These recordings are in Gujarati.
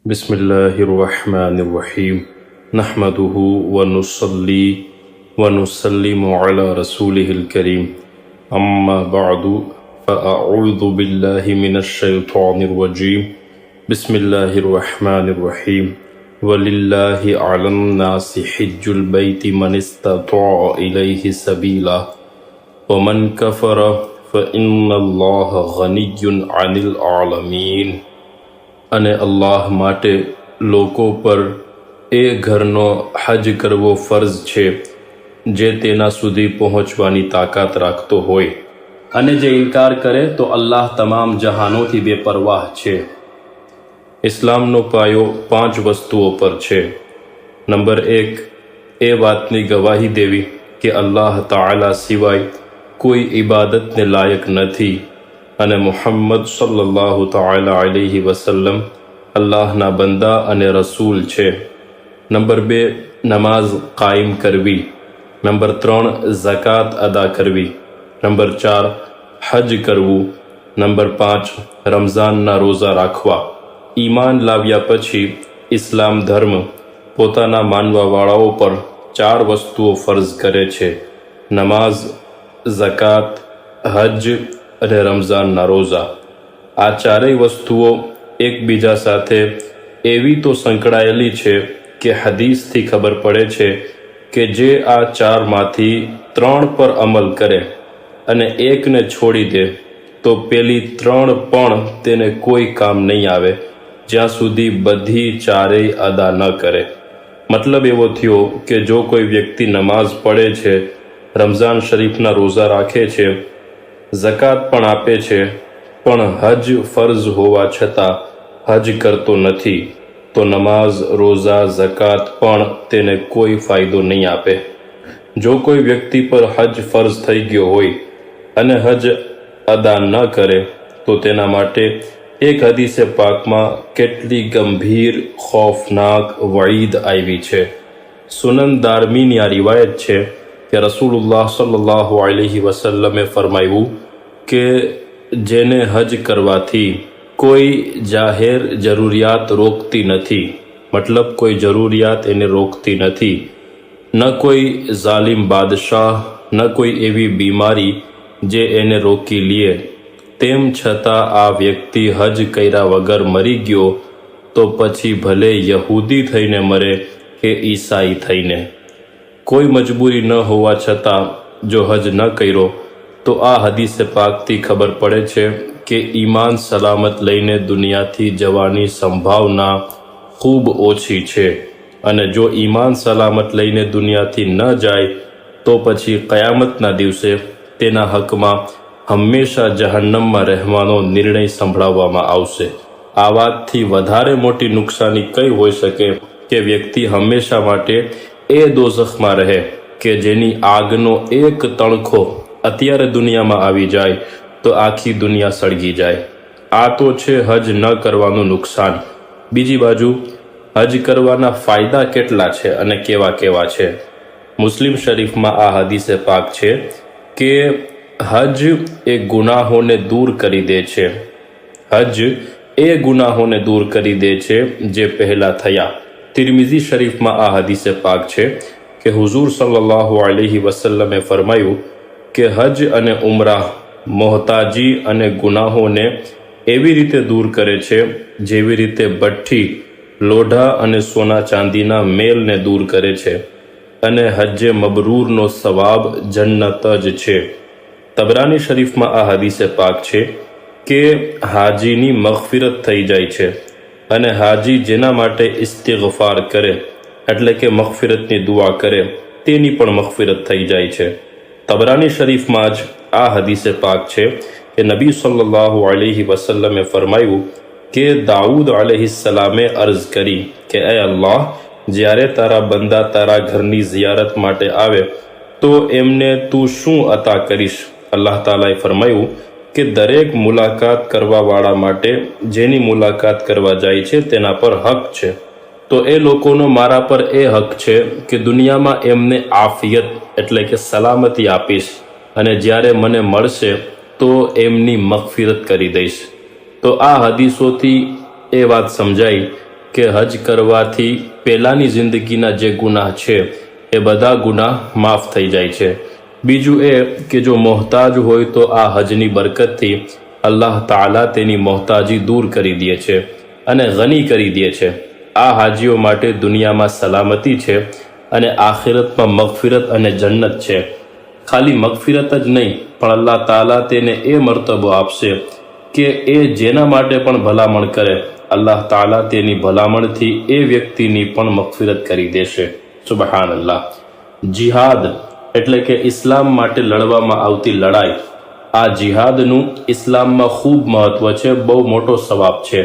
बिस्मिल्लाहिर्रहमानिर्रहीम नहमदुहु व नुसल्ली व नुसल्लिमु अला रसूलिहिल करीम अम्मा बअदु फ़अऊज़ु बिल्लाहि मिनश शैतानिर रजीम बिस्मिल्लाहिर्रहमानिर्रहीम वलिल्लाहि अलन नासि हिज्जुल बैति मन इस्तताअ इलैहि सबीला व मन कफ़र फ़इन्नल्लाह गनिय्युन अनिल आलमीन। અને અલ્લાહ માટે લોકો પર એ ઘરનો હજ કરવો ફરજ છે જે તેના સુધી પહોંચવાની તાકાત રાખતો હોય, અને જે ઇનકાર કરે તો અલ્લાહ તમામ જહાનોથી બેપરવાહ છે। ઇસ્લામનો પાયો 5 વસ્તુઓ પર છે। નંબર 1, એ વાતની ગવાહી દેવી કે અલ્લાહ તાઆલા સિવાય કોઈ ઇબાદતને લાયક નથી અને મુહમ્મદ સલ્લલ્લાહુ તાઆલા અલૈહિ વસલ્લમ અલ્લાહના બંદા અને રસૂલ છે। નંબર 2, નમાઝ કાયમ કરવી। નંબર 3, ઝકાત અદા કરવી। નંબર 4, હજ કરવું। નંબર 5, રમઝાનના રોઝા રાખવા। ઈમાન લાવ્યા પછી ઇસ્લામ ધર્મ પોતાના માનવાવાળાઓ પર 4 વસ્તુઓ ફરજ કરે છે: નમાઝ, ઝકાત, હજ અને રમઝાનના રોઝા। આ ચારેય વસ્તુઓ એકબીજા સાથે એવી તો સંકળાયેલી છે કે હદીસથી ખબર પડે છે કે જે આ 4માંથી 3 પર અમલ કરે અને એકને છોડી દે તો પેલી 3 પણ તેને કોઈ કામ નહીં આવે જ્યાં સુધી બધી ચારેય અદા ન કરે। મતલબ એવો થયો કે જો કોઈ વ્યક્તિ નમાઝ પઢે છે, રમઝાન શરીફના રોઝા રાખે છે, ઝકાત પણ આપે છે, પણ હજ ફરજ હોવા છતાં હજ કરતો નથી, તો નમાઝ, રોઝા, ઝકાત પણ તેને કોઈ ફાયદો નહીં આપે। જો કોઈ વ્યક્તિ પર હજ ફરજ થઈ ગયો હોય અને હજ અદા ન કરે તો તેના માટે એક હદીસે પાકમાં કેટલી ગંભીર ખૌફનાક વઈદ આવી છે। સુનન દારમીની આ રિવાયત છે કે રસૂલુલ્લાહ સલ્લલ્લાહુ અલૈહિ વસલ્લમે ફરમાવ્યું કે જેને હજ કરવાથી કોઈ જાહેર જરૂરિયાત રોકતી નથી, મતલબ કોઈ જરૂરિયાત એને રોકતી નથી, ન કોઈ ઝાલિમ બાદશાહ, ન કોઈ એવી બીમારી જે એને રોકી લે, તેમ છતાં આ વ્યક્તિ હજ કર્યા વગર મરી ગયો તો પછી ભલે યહૂદી થઈને મરે કે ઈસાઈ થઈને, કોઈ મજબૂરી ન હોવા છતાં જો હજ ન કર્યો તો આ હદીસે પાકથી ખબર પડે છે કે ઈમાન સલામત લઈને દુનિયાથી જવાની સંભાવના ખૂબ ઓછી છે, અને જો ઈમાન સલામત લઈને દુનિયાથી ન જાય તો પછી કયામતના દિવસે તેના હકમાં હંમેશા જહન્નમમાં રહેવાનો નિર્ણય સંભળાવવામાં આવશે। આ વાતથી વધારે મોટી નુકસાની કઈ હોઈ શકે કે વ્યક્તિ હંમેશા માટે એ દોઝખમાં રહે કે જેની આગનો એક તણખો અત્યારે દુનિયામાં આવી જાય તો આખી દુનિયા સળગી જાય। આ તો છે હજ ન કરવાનું નુકસાન। બીજી બાજુ હજ કરવાના ફાયદા કેટલા છે અને કેવા કેવા છે? મુસ્લિમ શરીફમાં આ હદીસે પાક છે કે હજ એ ગુનાહોને દૂર કરી દે છે। હજ એ ગુનાહોને દૂર કરી દે છે જે પહેલાં થયા। તિરમિઝી શરીફમાં આ હદીસે પાક છે કે હુઝૂર સલ્લલ્લાહુ અલૈહિ વસલ્લમે ફરમાયું કે હજ અને ઉમરાહ મોહતાજી અને ગુનાહોને એવી રીતે દૂર કરે છે જેવી રીતે ભઠ્ઠી લોઢા અને સોના ચાંદીના મેલને દૂર કરે છે, અને હજ્જે મબરૂરનો સવાબ જન્નત જ છે। તબરાની શરીફમાં આ હદીસે પાક છે કે હાજીની મગફિરત થઈ જાય છે, અને હાજી જેના માટે ઇસ્તિગફાર કરે એટલે કે મગફિરતની દુઆ કરે તેની પણ મગફિરત થઈ જાય છે। તબરાની શરીફમાં જ આ હદીસે પાક છે કે નબી સલ્લલ્લાહુ અલૈહિ વસલ્લમે ફરમાયું કે દાઉદ અલૈહિસ્સલામે અર્ઝ કરી કે એ અલ્લાહ, જ્યારે તારા બંદા તારા ઘરની ઝિયારત માટે આવે તો એમને તું શું અતા કરીશ? અલ્લાહ તાલાએ ફરમાયું કે દરેક મુલાકાત કરવાવાળા માટે જેની મુલાકાત કરવા જાય છે તેના પર હક છે, તો એ લોકોનો મારા પર એ હક છે કે દુનિયામાં એમને આફિયત એટલે કે સલામતી આપીશ, અને જ્યારે મને મળશે તો એમની મગફિરત કરી દઈશ। તો આ હદીસોથી એ વાત સમજાઈ કે હજ કરવાથી પહેલાંની જિંદગીના જે ગુનાહ છે એ બધા ગુનાહ માફ થઈ જાય છે. બીજું એ કે જો મોહતાજ હોય તો આ હજની બરકતથી અલ્લાહ તાલા તેની મોહતાજી દૂર કરી દે છે અને ગની કરી દે છે. આ હાજીઓ માટે દુનિયામાં સલામતી છે અને આખિરતમાં મગફિરત અને જન્નત છે. ખાલી મગફિરત જ નહીં, પણ અલ્લાહ તાલા તેને એ મર્તબો આપશે કે એ જેના માટે પણ ભલામણ કરે, અલ્લાહ તાલા તેની ભલામણથી એ વ્યક્તિની પણ મગફિરત કરી દેશે. સુબહાન અલ્લાહ. જિહાદ એટલે કે ઇસ્લામ માટે લડવામાં આવતી લડાઈ. આ જિહાદનું ઇસ્લામમાં ખૂબ મહત્વ છે, બહુ મોટો સવાબ છે.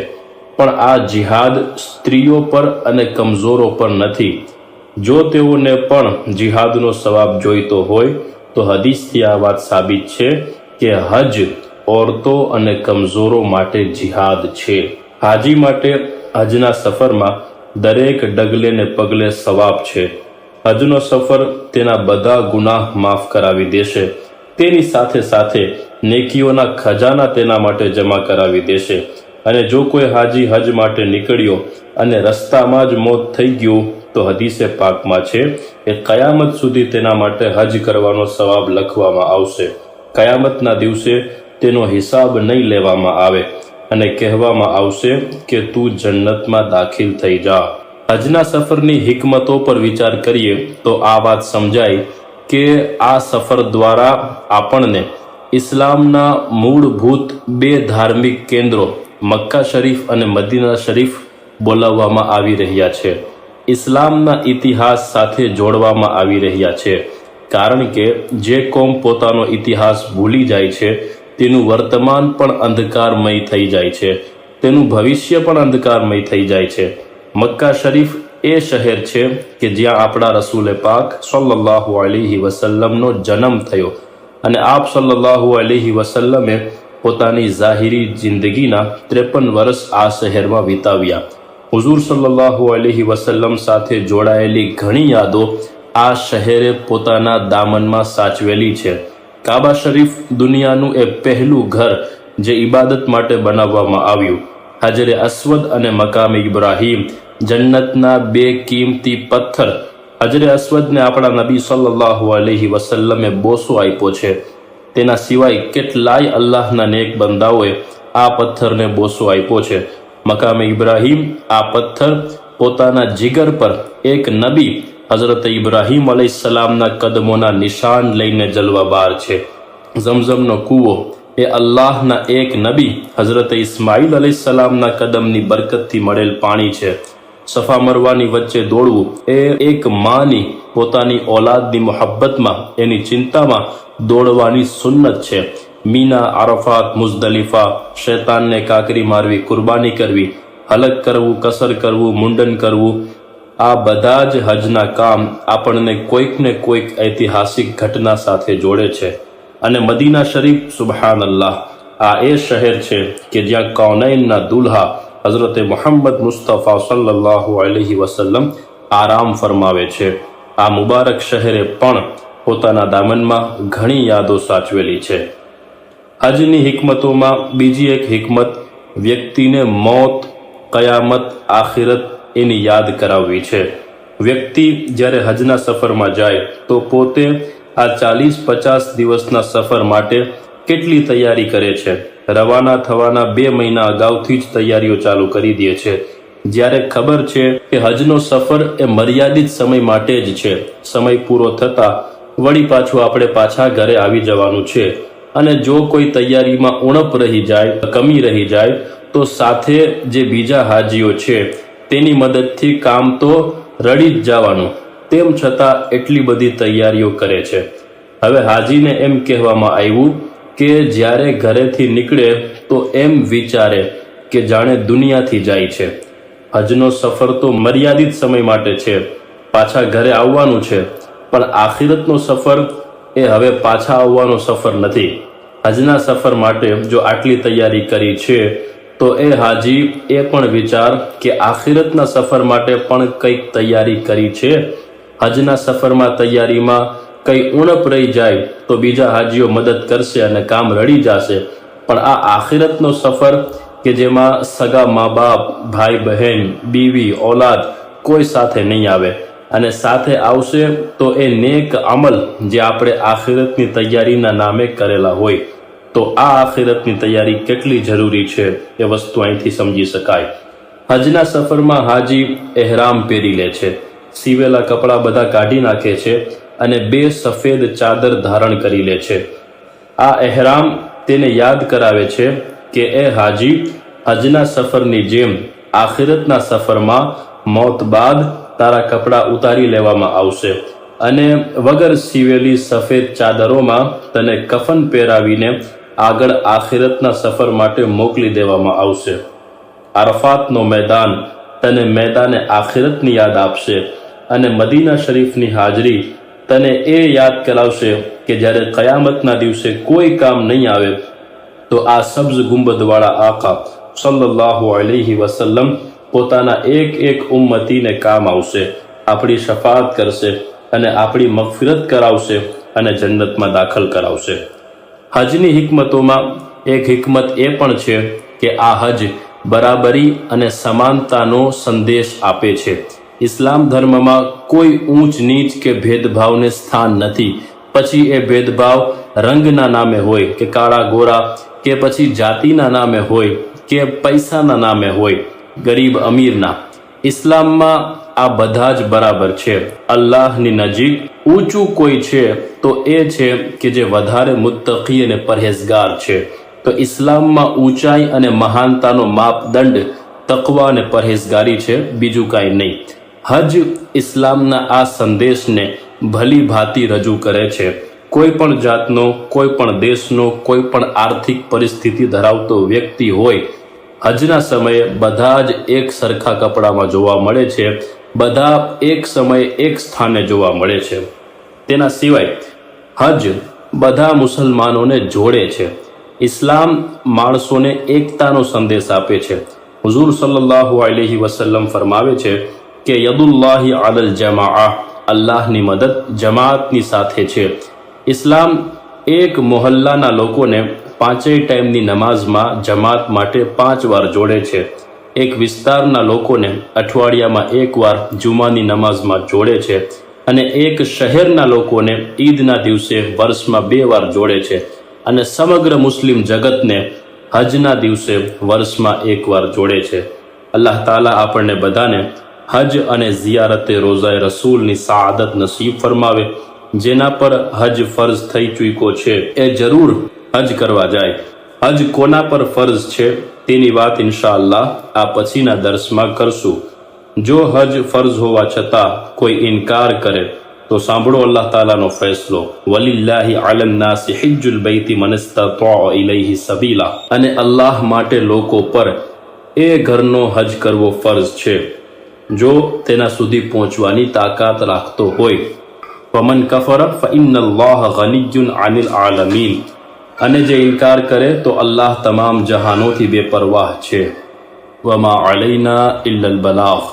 પણ આ જિહાદ સ્ત્રીઓ પર અને કમજોરો પર નથી. જો તેઓને પણ જિહાદનો સવાબ જોઈતો હોય તો હદીસથી આ વાત સાબિત છે કે હજ औरतो અને કમજોરો માટે જિહાદ છે. હાજી માટે હજના સફરમાં દરેક ડગલે ને પગલે સવાબ છે. હજનો સફર તેના બધા ગુનાહ માફ કરાવી દેશે. તેની સાથે સાથે નેકીઓના ખજાના તેના માટે જમા કરાવી દેશે. અને જો કોઈ હાજી હજ માટે નીકળ્યો અને રસ્તામાં જ મોત થઈ ગયું તો હદીસે પાકમાં છે કે કયામત સુધી તેના માટે હજ કરવાનો સવાબ લખવામાં આવશે. કયામતના દિવસે તેનો હિસાબ નહીં લેવામાં આવે અને કહેવામાં આવશે કે તું જન્નતમાં દાખિલ થઈ જા. હજના સફરની હિકમતો પર વિચાર કરીએ તો આ વાત સમજાય કે આ સફર દ્વારા આપણને ઇસ્લામના મૂળભૂત બે ધાર્મિક કેન્દ્રો મક્કા શરીફ અને મદીના શરીફ બોલાવવામાં આવી રહ્યા છે. ઇસ્લામના ઇતિહાસ સાથે જોડવામાં આવી રહ્યા છે. કારણ કે જે કોમ પોતાનો ઇતિહાસ ભૂલી જાય છે તેનું વર્તમાન પણ અંધકારમય થઈ જાય છે, તેનું ભવિષ્ય પણ અંધકારમય થઈ જાય છે. મક્કા શરીફ એ શહેર છે કે જ્યાં આપણા રસૂલે પાક સલ્લલ્લાહુ અલૈહિ વસલ્લમનો જન્મ થયો અને આપ સલ્લલ્લાહુ અલૈહિ વસલ્લમે પોતાની ઝાહિરી જિંદગીના 53 વર્ષ આ શહેરમાં વિતાવ્યા. હુઝુર સલ્લલ્લાહુ અલૈહિ વસલ્લમ સાથે જોડાયેલી ઘણી યાદો આ શહેરે પોતાના દામનમાં સાચવેલી છે. કાબા શરીફ દુનિયાનું એ પહેલું ઘર જે ઇબાદત માટે બનાવવામાં આવ્યું. હજરે અસ્વદ અને મકામે ઇબ્રાહીમ જન્નતના બે કિંમતી પથ્થર. હજરે અસ્વદને આપણા નબી સલ્લલ્લાહુ અલૈહિ વસલ્લમે બોસો આપ્યો છે. તેના સિવાય કેટલાય અલ્લાહના નેક બંદાઓએ આ પથ્થરને બોસો આપ્યો છે. મકામે ઇબ્રાહીમ આ પથ્થર પોતાના જીગર પર એક નબી હઝરત ઇબ્રાહીમ અલૈહિસ્સલામના કદમોના નિશાન લઈને જલવાબાર છે. ઝમઝમનો કૂવો એ અલ્લાહના એક નબી હઝરત ઇસ્માઇલ અલૈહિસ્સલામના કદમની બરકતથી મળેલ પાણી છે. સફા મરવાની વચ્ચે દોડવું એ એક માની પોતાની ઓલાદની મોહબ્બતમાં, એની ચિંતામાં દોડવાની સુન્નત છે. મીના, આરફાત, મુઝદલિફા, શૈતાનને કાકરી મારવી, કુરબાની કરવી, હલક કરવું, કસર કરવું, મુંડન કરવું, આ બધા જ હજના કામ આપણને કોઈક ને કોઈક ઐતિહાસિક ઘટના સાથે જોડે છે. અને મદીના શરીફ, સુબહાન અલ્લાહ, આ એ શહેર છે કે જ્યાં કૌનૈનના દુલ્હા હઝરત મુહમ્મદ મુસ્તફા સલ્લલ્લાહુ અલૈહિ વસલ્લમ આરામ ફરમાવે છે. આ મુબારક શહેરે પણ પોતાના દામનમાં ઘણી યાદો સાચવેલી છે. હજની હિકમતોમાં બીજી એક હિકમત વ્યક્તિને મોત, કયામત, આખિરત એની યાદ કરાવવી છે. વ્યક્તિ જ્યારે હજના સફરમાં જાય તો પોતે આ 40-50 દિવસના સફર માટે કેટલી તૈયારી કરે છે. રવાના થવાના 2 મહિના અગાઉથી જ તૈયારીઓ ચાલુ કરી દે છે. જ્યારે ખબર છે કે હજનો સફર એ મર્યાદિત સમય માટે જ છે, સમય પૂરો થતાં વળી પાછું આપણે પાછા ઘરે આવી જવાનું છે. અને જો કોઈ તૈયારીમાં ઉણપ રહી જાય, કમી રહી જાય તો સાથે જે બીજા હાજીઓ છે તેની મદદથી કામ તો રડી જ જવાનું. તેમ છતાં એટલી બધી તૈયારીઓ કરે છે. હવે હાજીને એમ કહેવામાં આવ્યું કે જ્યારે ઘરેથી નીકળે તો એમ વિચારે કે જાણે દુનિયાથી જાય છે. હજનો સફર તો મર્યાદિત સમય માટે છે, પાછા ઘરે આવવાનું છે. પણ આખિરતનો સફર એ હવે પાછા આવવાનો સફર નથી. હજના સફર માટે જો આટલી તૈયારી કરી છે તો એ હાજી એ પણ વિચાર કે આખિરતના સફર માટે પણ કંઈક તૈયારી કરી છે. હજના સફરમાં તૈયારીમાં કંઈ ઉણપ રહી જાય તો બીજા હાજીઓ મદદ કરશે અને કામ રડી જશે. પણ આ આખિરતનો સફર કે જેમાં સગા મા બાપ, ભાઈ બહેન, બીવી, ઓલાદ કોઈ સાથે નહીં આવે, અને સાથે આવશે તો એ નેક અમલ જે આપણે આખિરતની તૈયારીના નામે કરેલા હોય. તો આ આખિરતની તૈયારી કેટલી જરૂરી છે એ વસ્તુ અહીંથી સમજી શકાય. હજના સફરમાં હાજી એહરામ પહેરી લે છે, સીવેલા કપડાં બધા કાઢી નાખે છે અને 2 સફેદ ચાદર ધારણ કરી લે છે. આ એહરામ તેને યાદ કરાવે છે કે એ હાજી, હજના સફરની જેમ આખિરતના સફરમાં મોત બાદ તારા કપડાં ઉતારી લેવામાં આવશે અને વગર સીવેલી સફેદ ચાદરોમાં તને કફન પહેરાવીને આગળ આખિરતના સફર માટે મોકલી દેવામાં આવશે. અરફાતનો મેદાન તને મેદાને આખિરતની યાદ આપશે અને મદીના શરીફની હાજરી તને એ યાદ કરાવશે કે જ્યારે કયામતના દિવસે કોઈ કામ નહીં આવે તો આ સબ્ઝ ગુંબદવાળા આકા સલ્લલ્લાહુ અલૈહિ વસલ્લમ પોતાના એક ઉમ્મતીને કામ આવશે, આપણી શફાત કરશે અને આપણી મગફિરત કરાવશે અને જન્નતમાં દાખલ કરાવશે. હજની હિકમતોમાં એક હિકમત એ પણ છે કે આ હજ બરાબરી અને સમાનતાનો સંદેશ આપે છે. ઇસ્લામ ધર્મમાં કોઈ ઊંચ નીચ કે ભેદભાવને સ્થાન નથી. પછી એ ભેદભાવ રંગના નામે હોય કે કાળા ગોરા, કે પછી જાતિના નામે હોય કે પૈસાના નામે હોય, ગરીબ અમીરના. ઇસ્લામમાં આ બધા જ બરાબર છે. અલ્લાહની નજીક ઊંચું કોઈ છે તો એ છે કે જે વધારે મુત્તકી અને પરહેઝગાર છે. તો ઇસ્લામમાં ઊંચાઈ અને મહાનતાનો માપદંડ તકવા અને પરહેઝગારી છે, બીજું કાંઈ નહીં. હજ ઇસ્લામના આ સંદેશને ભલી ભાંતિ રજૂ કરે છે. કોઈ પણ જાતનો, કોઈ પણ દેશનો, કોઈ પણ આર્થિક પરિસ્થિતિ ધરાવતો વ્યક્તિ હોય, હજના સમયે બધા જ એક સરખા કપડામાં જોવા મળે છે, બધા એક સમયે એક સ્થાને જોવા મળે છે. તેના સિવાય હજ બધા મુસલમાનોને જોડે છે. ઇસ્લામ માણસોને એકતાનો સંદેશ આપે છે. હુઝુર સલ્લલ્લાહુ અલૈહિ વસલ્લમ ફરમાવે છે કે યદુલ્લાહી અલલ જમાઆ, અલ્લાહની મદદ જમાતની સાથે છે. ઇસ્લામ એક મોહલ્લાના લોકોને 5 ટાઈમની નમાઝમાં જમાત માટે 5 વાર જોડે છે. એક વિસ્તારના લોકોને અઠવાડિયામાં 1 વાર જુમાની નમાઝમાં જોડે છે અને એક શહેરના લોકોને ઈદના દિવસે વર્ષમાં 2 વાર જોડે છે અને સમગ્ર મુસ્લિમ જગતને હજના દિવસે વર્ષમાં 1 વાર જોડે છે. અલ્લાહ તાલા આપણને બધાને હજ અને ઝિયારતે રોઝાએ રસૂલની સાદત નસીબ ફરમાવે. જેના પર હજ ફર્જ થઈ ચૂક્યો છે એ જરૂર હજ કરવા જાય. હજ કોના પર ફર્જ છે તેની વાત ઇન્શાઅલ્લાહ આ પછીના દર્શમાં કરશું. જો હજ ફર્જ હોવા છતાં કોઈ ઇનકાર કરે તો સાંભળો અલ્લાહ તાલાનો ફેસલો. વલિલ્લાહી અલન નાસી હિજ્જુલ બૈતિ મન ઇસ્તતાઅ ઇલૈહિ સબીલા, અને અલ્લાહ માટે લોકો પર એ ઘરનો હજ કરવો ફર્જ છે જો તેના સુધી પહોંચવાની તાકાત રાખતો હોય. વમન કફર ફઇન્નલ્લાહ ગનિય્યુન અનિલ આલમીન, અને જે ઇનકાર કરે તો અલ્લાહ તમામ જહાનોથી બેપરવાહ છે. વમા અલૈના ઇલ્લલ બલાગ.